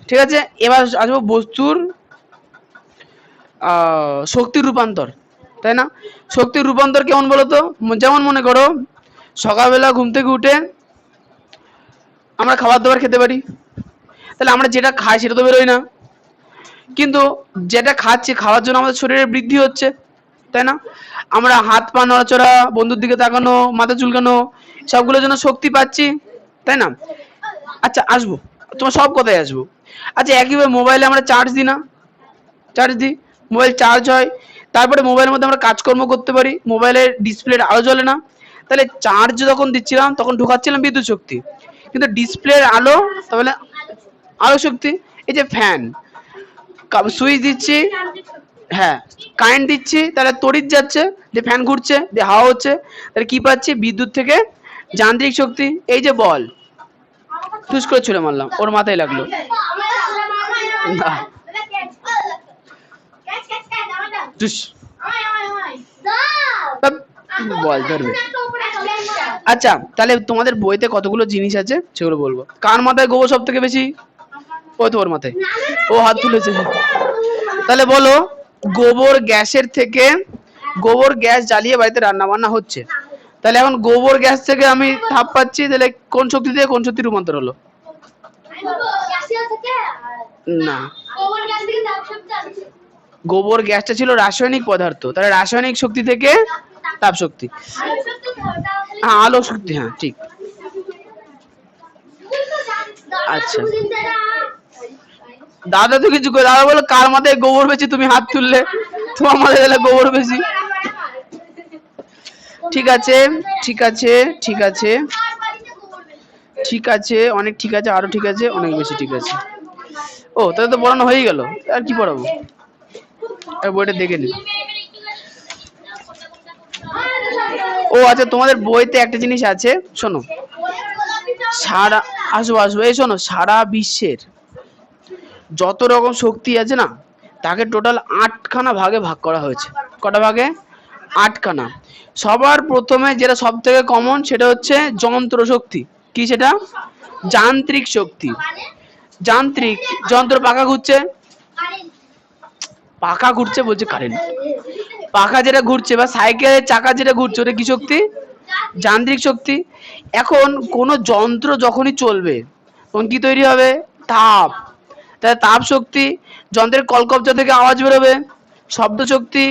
ঠিক আছে, এবার আসবো বস্তুর শক্তির রূপান্তর, তাই না? শক্তির রূপান্তর কেমন বলো তো? যেমন মনে করো সকালবেলা ঘুম থেকে উঠে আমরা খাবার দাবার খেতে পারি, তাহলে আমরা যেটা খাই সেটা তো বেরোয় না, কিন্তু যেটা খাচ্ছি খাওয়ার জন্য আমাদের শরীরে বৃদ্ধি হচ্ছে, তাই না? আমরা হাত পা নড়াচড়া, বন্ধুর দিকে তাকানো, মাথা চুলকানো, সবগুলোর জন্য শক্তি পাচ্ছি, তাই না? আচ্ছা আসবো, তোমার সব কথাই আসবো। আচ্ছা একইভাবে মোবাইলে আমরা চার্জ দিই না? চার্জ দিই, মোবাইল চার্জ হয়, তারপরে মোবাইলের মধ্যে আমরা কাজকর্ম করতে পারি, মোবাইলের ডিসপ্লের আলো জ্বলে না, তাহলে চার্জ যখন দিচ্ছিলাম তখন ঢোকাচ্ছিলাম বিদ্যুৎ শক্তি, কিন্তু ডিসপ্লের আলো তাহলে আলো শক্তি। এই যে ফ্যান, সুইচ দিচ্ছি, হ্যাঁ কারেন্ট দিচ্ছি, তাহলে তড়িৎ যাচ্ছে, যে ফ্যান ঘুরছে, যে হাওয়া হচ্ছে, তাহলে কি পাচ্ছি? বিদ্যুৎ থেকে যান্ত্রিক শক্তি। এই যে বল, টুস করে ছুড়ে মারলাম, ওর মাথায় লাগলো না, টুস, বল ধরবে। আচ্ছা তাহলে তোমাদের বইতে কতগুলো জিনিস আছে সেগুলো বলবো। কার মাথায় গোবর সব থেকে বেশি? ও তোমার মাথায়, ও হাত তুলেছে। তাহলে বলো, গোবর গ্যাসের থেকে, গোবর গ্যাস জ্বালিয়ে বাড়িতে রান্না বান্না হচ্ছে, তাহলে এখন গোবর গ্যাস থেকে আমি তাপ পাচ্ছি, তাহলে কোন শক্তি থেকে কোন শক্তি রূপান্তর হলো? না, গোবর গ্যাসটা ছিল রাসায়নিক পদার্থ, তাহলে রাসায়নিক শক্তি থেকে তাপ শক্তি। হ্যাঁ আলো শক্তি, হ্যাঁ ঠিক। আচ্ছা দাদা তো কিছু করে, দাদা বলো কার মাথায় গোবর বেশি? তুমি হাত তুললে, তোমার মাথায় তাহলে গোবর বেশি। ঠিক আছে ঠিক আছে ঠিক আছে ঠিক আছে, অনেক ঠিক আছে, আরো ঠিক আছে, অনেক বেশি ঠিক আছে। ও তাহলে তো পড়ানো হয়ে গেল, আর কি পড়াবো? বইটা দেখে নি। ও আচ্ছা, তোমাদের বইতে একটা জিনিস আছে, শোনো, সারা, আসবো আসবো, এই শোনো, সারা বিশ্বের যত রকম শক্তি আছে না, তাকে টোটাল 8খানা ভাগে ভাগ করা হয়েছে। কটা ভাগে? 8খানা। সবার প্রথমে যেটা সব থেকে কমন সেটা হচ্ছে যন্ত্র শক্তি। কি সেটা? যান্ত্রিক শক্তি। যান্ত্রিক, যন্ত্র পাখা ঘুরছে, পাখা ঘুরছে বলছে কারেন্ট, পাখা যেটা ঘুরছে বা সাইকেলের চাকা যেটা ঘুরছে ওটা কি শক্তি? যান্ত্রিক শক্তি। এখন কোন যন্ত্র যখনই চলবে তখন কি তৈরি হবে? তাপ। তাহলে তাপ শক্তি। যন্ত্রের কলকবজা থেকে আওয়াজ বেরোবে, শব্দ শক্তি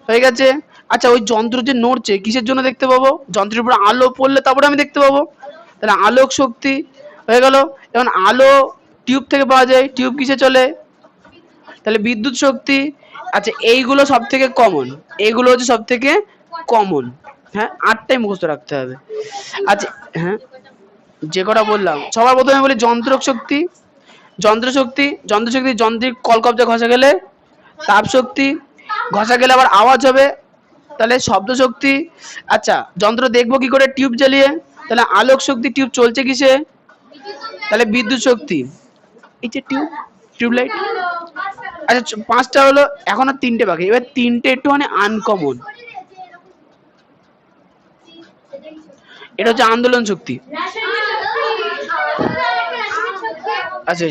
হয়ে গেছে। আচ্ছা ওই যন্ত্র যে নড়ছে কিসের জন্য দেখতে পাবো? যন্ত্রের উপর আলো পড়লে তারপরে আমি দেখতে পাবো, তাহলে আলোক শক্তি হয়ে গেল। এখন আলো টিউব থেকে পাওয়া যায়, টিউব কিসে চলে? তাহলে বিদ্যুৎ শক্তি। আচ্ছা এইগুলো সব থেকে কমন, এইগুলো হচ্ছে সব থেকে কমন। হ্যাঁ 8টাই মুখস্থ রাখতে হবে। আচ্ছা হ্যাঁ, যে কটা বললাম সবার প্রথমে বলি যন্ত্র শক্তি। যন্ত্র শক্তি, যন্ত্র শক্তি, যন্ত্রিক কলকবজা ঘষা গেলে তাপ শক্তি, ঘষা গেলে আবার আওয়াজ হবে, তাহলে শব্দ শক্তি। আচ্ছা যন্ত্র দেখবো কি করে? টিউব জ্বালিয়ে, তাহলে আলোক শক্তি। টিউব চলছে কিসে? তাহলে বিদ্যুৎ শক্তি। এই যে টিউব, টিউবলাইট। আচ্ছা 5টা হলো, এখনো 3টে বাকি। এবার 3টে একটুখানি আনকমন। এটা হচ্ছে আন্দোলন শক্তি। আচ্ছা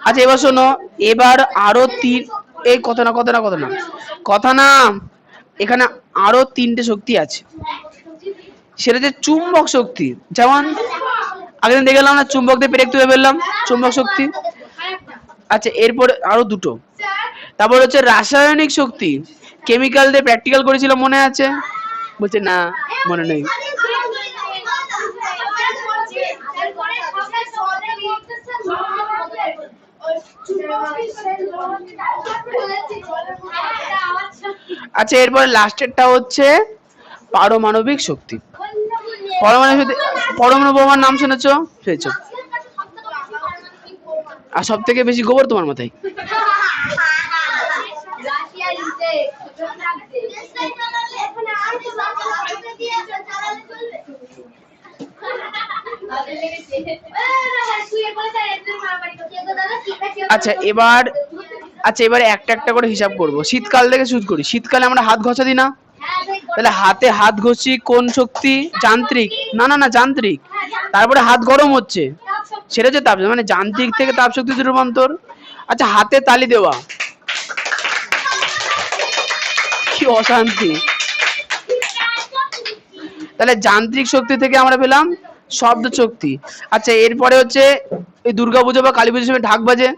আচ্ছা এবার শোনো, এবার আরো এই কথা না কথা না কথা না কথা না, এখানে আরো 3টে শক্তি আছে, সেটা হচ্ছে চুম্বক শক্তি। যেমন আগের দেখে গেলাম না, চুম্বক দিয়ে পেরেক তুলে ফেললাম, চুম্বক শক্তি। আচ্ছা এরপরে আরো দুটো, তারপর হচ্ছে রাসায়নিক শক্তি। কেমিক্যাল দিয়ে প্র্যাকটিক্যাল করেছিলাম, মনে আছে? বলছে না মনে নেই। আচ্ছা, এরপরে লাস্টেরটা হচ্ছে পারমাণবিক শক্তি। পরমাণু বোমার নাম শুনেছো? আর সব থেকে বেশি গোবর তোমার মাথায়। আচ্ছা এবার একটা একটা করে হিসাব করব। শীতকাল থেকে শুরু করি। শীতকালে আমরা হাত ঘষা দিই না? তাহলে হাতে হাত ঘষি কোন শক্তি? যান্ত্রিক। না না না, যান্ত্রিক। তারপরে হাত গরম হচ্ছে, সেটা হচ্ছে তাপ, মানে যান্ত্রিক থেকে তাপ শক্তিতে রূপান্তর। আচ্ছা, হাতে তালি দেওয়া, কি অশান্তি। তাহলে যান্ত্রিক শক্তি থেকে আমরা পেলাম শব্দ শক্তি। আচ্ছা, এরপরে হচ্ছে এই দুর্গাপুজো বা কালী পুজোর সময় ঢাক বাজে,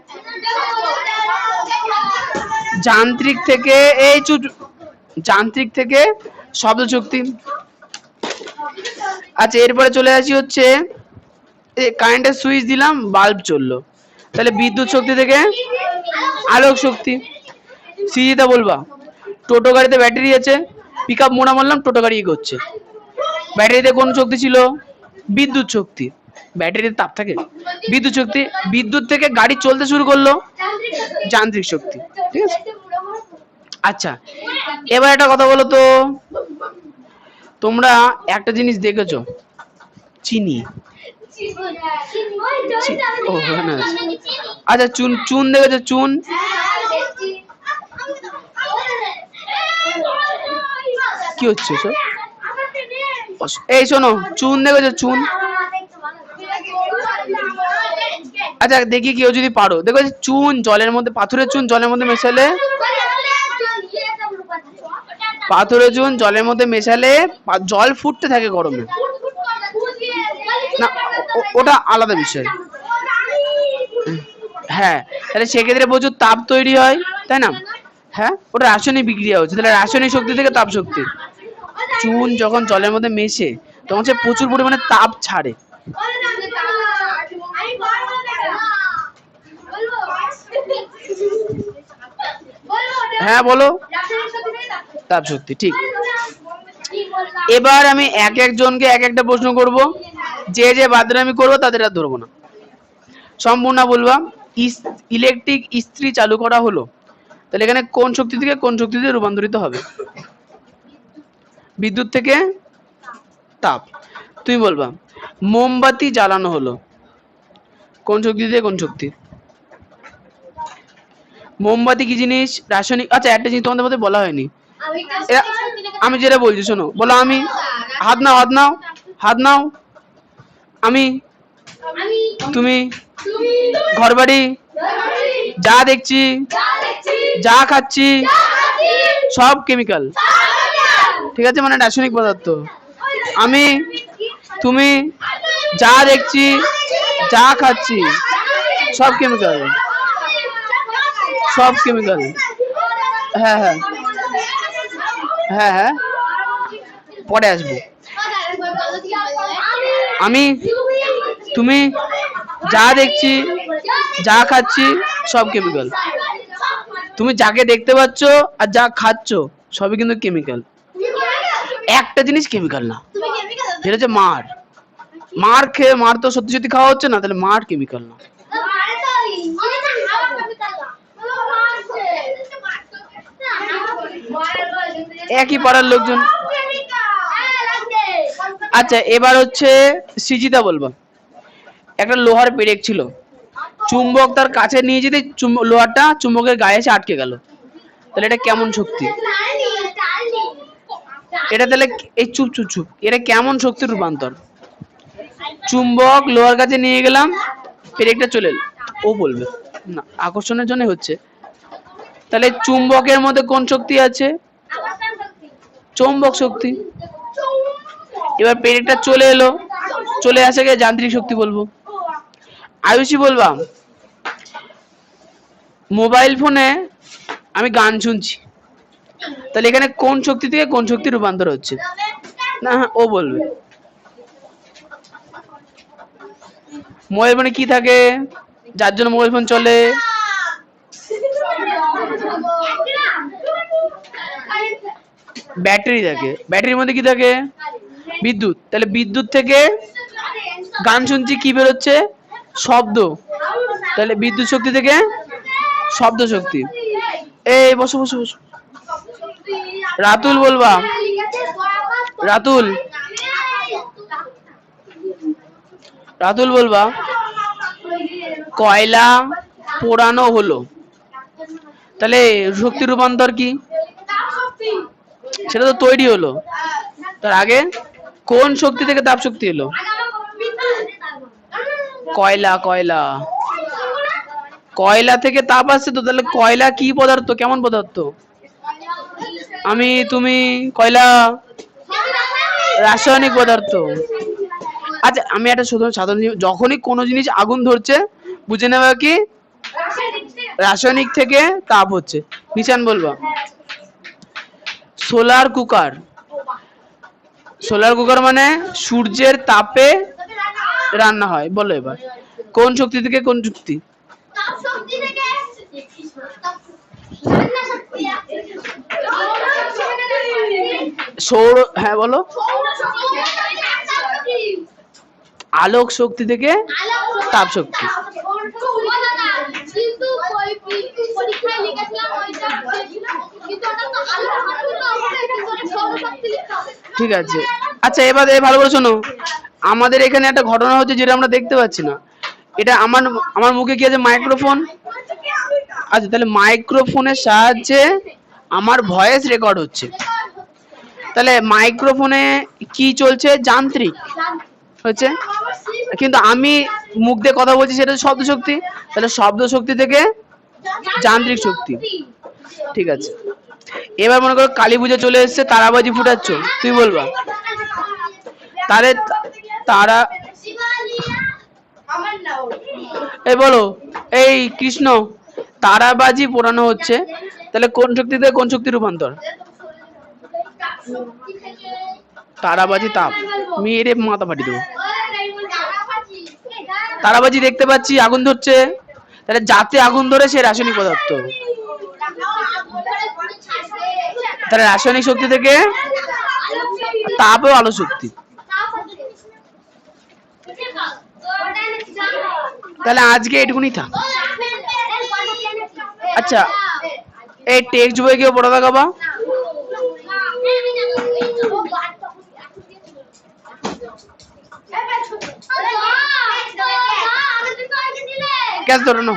যান্ত্রিক থেকে যান্ত্রিক থেকে শব্দ শক্তি। আচ্ছা, এরপরে চলে আসি হচ্ছে কারেন্টের সুইচ দিলাম, বাল্ব জ্বললো, তাহলে বিদ্যুৎ শক্তি থেকে আলোক শক্তি। সিজিদা বলবা, টোটো গাড়িতে ব্যাটারি আছে, পিক আপ মোড়া মারলাম, টোটো গাড়ি এগোচ্ছে, ব্যাটারিতে কোন শক্তি ছিল? বিদ্যুৎ শক্তি। ব্যাটারিতে তাপ থাকে, বিদ্যুৎ শক্তি। বিদ্যুৎ থেকে গাড়ি চলতে শুরু করলো, যান্ত্রিক শক্তি। ঠিক আছে। আচ্ছা, এবার একটা কথা বলো তো, তোমরা একটা জিনিস দেখেছো, চিনি। আচ্ছা, চুন দেখেছো? চুন কি হচ্ছে? এই শোনো, চুন দেখেছো? চুন। আচ্ছা, দেখি কেউ যদি পারো, দেখো চুন জলের মধ্যে, পাথরের চুন জলের মধ্যে মেশালে, পাথরের চুন জলের মধ্যে মেশালে জল ফুটতে থাকে গরমে। না, ওটা আলাদা বিষয়। হ্যাঁ, তাহলে সেক্ষেত্রে প্রচুর তাপ তৈরি হয়, তাই না? হ্যাঁ, ওটা রাসায়নিক বিক্রিয়া হচ্ছে, তাহলে রাসায়নিক শক্তি থেকে তাপ শক্তি। চুন যখন জলের মধ্যে মেশে তখন সে প্রচুর পরিমাণে তাপ ছাড়ে। হ্যাঁ বলো, তাপ শক্তি, ঠিক। এবার আমি এক একজনকে এক একটা প্রশ্ন করব, যে যে বাদরামি করবো তাদের আর ধরবো না, সম্পূর্ণ বলবা। ইলেকট্রিক ইস্ত্রি চালু করা হলো, তাহলে এখানে কোন শক্তি থেকে কোন শক্তিতে রূপান্তরিত হবে? বিদ্যুৎ থেকে তাপ। তুমি বলবা মোমবাতি জ্বালানো হলো, কোন শক্তি থেকে কোন শক্তি? মোমবাতি কি জিনিস? রাসায়নিক। আচ্ছা, একটা জিনিস তোমাদের মধ্যে বলা হয়নি, আমি যেটা বলছি শোনো, বলো আমি। হাত নাও, হাত নাও, হাত নাও। আমি, তুমি, ঘরবাড়ি, যা দেখছি, যা খাচ্ছি, সব কেমিক্যাল। ঠিক আছে, মানে রাসায়নিক পদার্থ। আমি, তুমি, যা দেখছি, যা খাচ্ছি, সব কেমিক্যাল, সব কেমিক্যাল। হ্যাঁ হ্যাঁ হ্যাঁ হ্যাঁ, পরে আসবো। আমি, তুমি, যা দেখছি, যা খাচ্ছি, সব কেমিক্যাল। তুমি যাকে দেখতে পাচ্ছ আর যা খাচ্ছ সবই কিন্তু কেমিক্যাল। একটা জিনিস কেমিক্যাল না, যেটা হচ্ছে মার। মার খেয়ে, মার তো সত্যি সত্যি খাওয়া হচ্ছে না, তাহলে মার কেমিক্যাল না। একই পাড়ার লোকজন। আচ্ছা, এবার হচ্ছে সৃজিতা বলবো, একটা লোহার পেরেক ছিল, চুম্বক তার কাছে নিয়ে যেতে লোহারটা চুম্বকের গায়ে এসে আটকে গেল, তাহলে এটা কেমন শক্তি? এটা তাহলে এই চুপ চুপ চুপ, এটা কেমন শক্তির রূপান্তর? চুম্বক লোহার কাছে নিয়ে গেলাম, পেরেকটা চলে এলো, ও বলবে না, আকর্ষণের জন্য হচ্ছে। তাহলে চুম্বকের মধ্যে কোন শক্তি আছে? চৌম্বক শক্তি। এবার পেরেকটা চলে এলো, চলে আসে গিয়ে যান্ত্রিক শক্তি বলবো। আয়ুষী বলবা, মোবাইল ফোনে আমি গান শুনছি, তাহলে এখানে কোন শক্তি থেকে কোন শক্তি রূপান্তর হচ্ছে? না, ও বলবে। মোবাইল ফোনে কি থাকে যার জন্য মোবাইল ফোন চলে? ব্যাটারি থাকে, ব্যাটারির মধ্যে কি থাকে? বিদ্যুৎ। তাহলে বিদ্যুৎ থেকে গান শুনছি, কি বেরোচ্ছে? শব্দ। তাহলে বিদ্যুৎ শক্তি থেকে শব্দ শক্তি। এই বসো বসো বসো। রাতুল বলবা, রাতুল, রাতুল বলবা, কয়লা পোড়ানো হলো, তাহলে শক্তি রূপান্তর কি? সেটা তো তৈরি হলো। তার আগে কোন শক্তি থেকে তাপ শক্তি এলো? কয়লা, কয়লা, কয়লা থেকে তাপ আসছে তো। তাহলে কয়লা কি পদার্থ, কেমন পদার্থ? আমি, তুমি, কয়লা রাসায়নিক পদার্থ। আচ্ছা আমি একটা সাধারণ যখনই কোনো জিনিস আগুন ধরছে বুঝে নেওয়া কি রাসায়নিক থেকে তাপ হচ্ছে। নিশান বলবা। সোলার কুকার, সোলার কুকার মানে সূর্যের তাপে রান্না হয়। বলো এবার কোন শক্তি থেকে কোন শক্তি? সৌর, হ্যাঁ বলো। আলোক শক্তি থেকে তাপ শক্তি। ঠিক আছে। আচ্ছা এবার ভালো করে শোনো, আমাদের এখানে একটা ঘটনা হচ্ছে যেটা আমরা দেখতে পাচ্ছি না। এটা আমার আমার মুখে কি আছে? মাইক্রোফোন। আচ্ছা তাহলে মাইক্রোফোনের সাহায্যে আমার ভয়েস রেকর্ড হচ্ছে। তাহলে মাইক্রোফোনে কি চলছে? যান্ত্রিক হচ্ছে। কিন্তু আমি মুখ দিয়ে কথা বলছি, সেটা শব্দ শক্তি। তাহলে শব্দ শক্তি থেকে যান্ত্রিক শক্তি। ঠিক আছে। এবার মনে করো কালী পুজো চলে এসেছে, তারাবাজি ফুটাচ্ছ, তুই বলবা তাহলে তারা, এই বলো, এই কৃষ্ণ তারাবাজি পোড়ানো হচ্ছে, তাহলে কোন শক্তি থেকে কোন শক্তি রূপান্তর? তারাবাজি তাপ। মেরে মাথা ফাটি দেবো। তারাবাজি দেখতে পাচ্ছি আগুন ধরছে, তাহলে যাতে আগুন ধরে সে রাসায়নিক পদার্থ। তাহলে রাসায়নিক শক্তি থেকে তাপ ও আলো শক্তি। তাহলে আজকে এটুকুনি থাক। আচ্ছা এই টেক্সট বই কেউ পড়া দেখাবা? ক্যাচ ধরো না।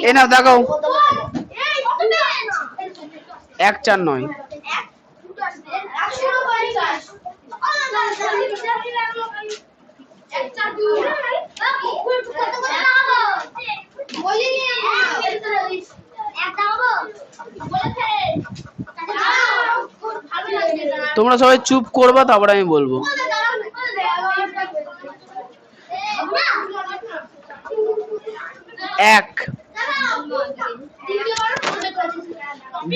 এ নাও দেখাও। 1-4-9। তোমরা সবাই চুপ করবা, তারপরে আমি বলবো। এক,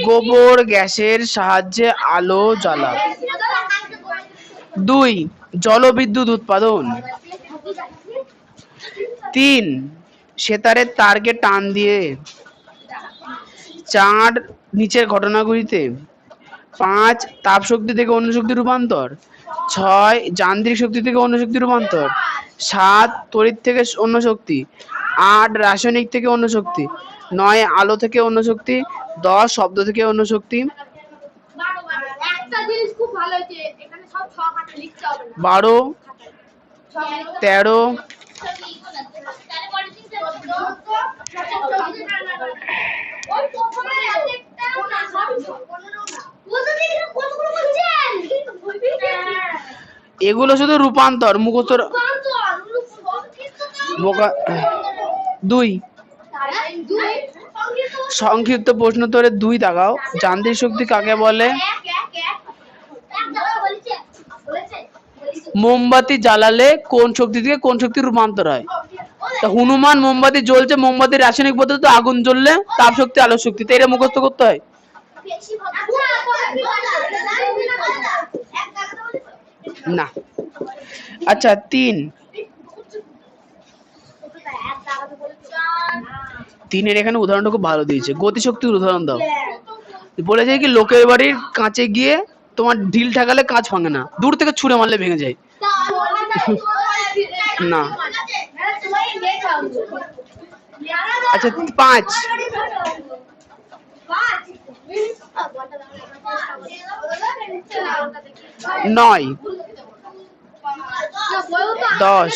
গোবর গ্যাসের সাহায্যে আলো জ্বালা। 2, জলবিদ্যুৎ উৎপাদন। 3, সেতারের তারকে টান দিয়ে। 4, নিচের ঘটনাগুলিতে। 5, তাপ শক্তি থেকে অন্য শক্তি রূপান্তর। 6, যান্ত্রিক শক্তি থেকে অন্য শক্তি রূপান্তর। 7, তড়িৎ থেকে অন্য শক্তি। 8, রাসায়নিক থেকে অন্য শক্তি। 9, আলো থেকে অন্য শক্তি। 10, শব্দ থেকে অন্য শক্তি। 12, 13, এগুলো শুধু রূপান্তর, মুখস্থ। 2, সংক্ষিপ্ত প্রশ্নোত্তরে 2 দাগাও। যান্ত্রিক শক্তি কাকে বলে? মোমবাতি জ্বালালে কোন শক্তি থেকে কোন শক্তি রূপান্তর হয়? তা হনুমান মোমবাতি জ্বলছে, মোমবাতির রাসায়নিক পদার্থ আগুন জ্বললে তাপ শক্তি আলো শক্তি। তো এটা মুখস্থ করতে হয় না। আচ্ছা 3, তিনের এখানে উদাহরণটা খুব ভালো দিয়েছে, গতিশক্তির উদাহরণ দাও। বলেছে কি লোকের বাড়ির কাঁচে গিয়ে তোমার ঢিল ঠাকালে কাঁচ ভাঙে না, দূর থেকে ছুঁড়ে মারলে ভেঙে যায়। না। আচ্ছা 5 9 10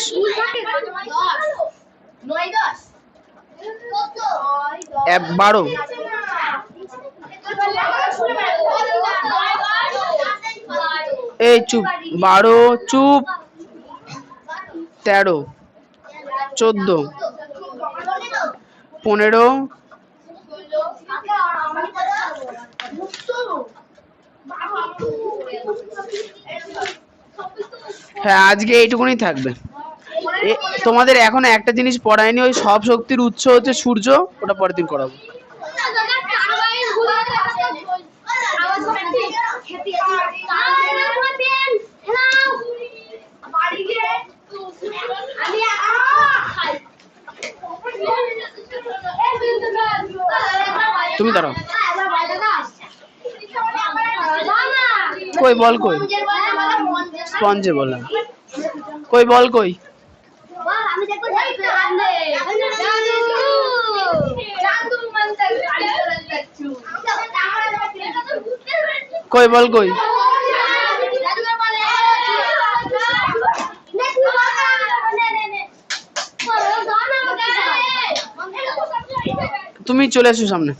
12 এই চুপ 12 চুপ 13 14 15 হ্যাঁ আজকে এইটুকুনি থাকবে। তোমাদের এখন একটা জিনিস পড়ায়নি, ওই সব শক্তির উৎস হচ্ছে সূর্য, ওটা পরের দিন করাবো। তুমি দাঁড়াও। কই বল কই? স্পঞ্জে বললাম। কই বল কই? কই বল কই? তুমি চলে এসো সামনে।